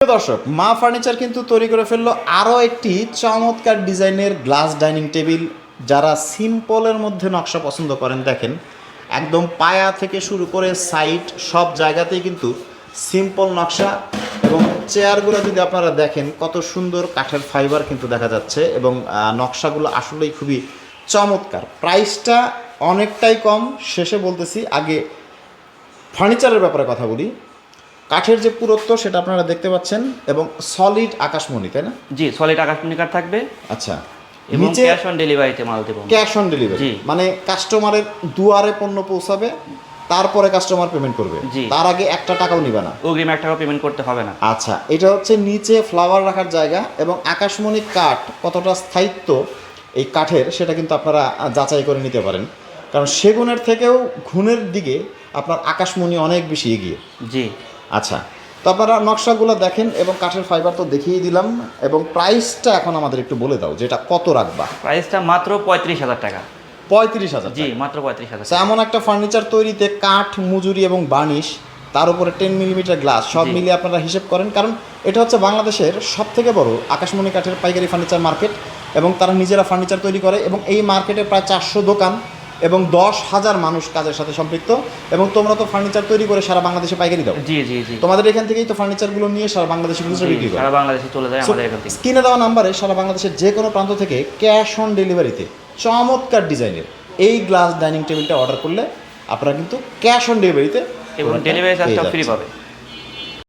প্রিয় দর্শক, মা ফার্নিচার কিন্তু তৈরি করে ফেললো আরও একটি চমৎকার ডিজাইনের গ্লাস ডাইনিং টেবিল। যারা সিম্পলের মধ্যে নকশা পছন্দ করেন, দেখেন একদম পায়া থেকে শুরু করে সাইড সব জায়গাতেই কিন্তু সিম্পল নকশা। এবং চেয়ারগুলো যদি আপনারা দেখেন কত সুন্দর কাঠের ফাইবার কিন্তু দেখা যাচ্ছে, এবং নকশাগুলো আসলেই খুবই চমৎকার। প্রাইসটা অনেকটাই কম। শেষে বলতেছি, আগে ফার্নিচারের ব্যাপারে কথা বলি। কাঠের যে পুরুত্ব সেটা আপনারা দেখতে পাচ্ছেন, এবং সলিড আকাশমণি, তাই না? জি, সলিড আকাশমণি কাঠ থাকবে। আচ্ছা, এবং ক্যাশ অন ডেলিভারিতে মাল দেব। ক্যাশ অন ডেলিভারি মানে কাস্টমারের দুয়ারে পণ্য পৌঁছাবে, তারপরে কাস্টমার পেমেন্ট করবে, তার আগে একটা টাকাও নিবে না, অগ্রিম 1 টাকাও পেমেন্ট করতে হবে না। আচ্ছা, এটা হচ্ছে নিচে ফ্লাওয়ার রাখার জায়গা। এবং আকাশমণি কাঠ কতটা স্থায়িত্ব এই কাঠের সেটা কিন্তু আপনারা যাচাই করে নিতে পারেন, কারণ সেগুনের থেকেও ঘুণের দিকে আপনার আকাশমণি অনেক বেশি এগিয়ে। জি, আচ্ছা, তো আপনারা নকশাগুলো দেখেন এবং কাঠের ফাইবার তো দেখিয়ে দিলাম, এবং প্রাইসটা এখন আমাদের একটু বলে দাও, যেটা কত রাখবা? প্রাইসটা মাত্র 35,000 টাকা। 35,000? জি, মাত্র 35,000। এমন একটা ফার্নিচার তৈরিতে কাঠ, মজুরি এবং বার্নিশ, তার উপরে 10 মিলিমিটার গ্লাস, সব মিলিয়ে আপনারা হিসেব করেন। কারণ এটা হচ্ছে বাংলাদেশের সবথেকে বড় আকাশমণি কাঠের পাইকারি ফার্নিচার মার্কেট, এবং তারা নিজেরা ফার্নিচার তৈরি করে, এবং এই মার্কেটে প্রায় 400 দোকান এবং 10,000 মানুষ কাজের সাথে সম্পৃক্ত। এবং তোমরা তো ফার্নিচার তৈরি করে সারা বাংলাদেশে পাইকারি দাও। জি জি জি, তোমাদের এখান থেকেই তো ফার্নিচারগুলো নিয়ে সারা বাংলাদেশে খুচরা বিক্রি করে। সারা বাংলাদেশে চলে যায় আমাদের এখান থেকে। স্ক্রিনে দেওয়া নাম্বারে সারা বাংলাদেশের যে কোনো প্রান্ত থেকে ক্যাশ অন ডেলিভারিতে চমৎকার ডিজাইনের এই গ্লাস ডাইনিং টেবিলটা অর্ডার করলে আপনারা কিন্তু ক্যাশ অন ডেলিভারিতে এবং ডেলিভারি চার্জটা ফ্রি পাবে।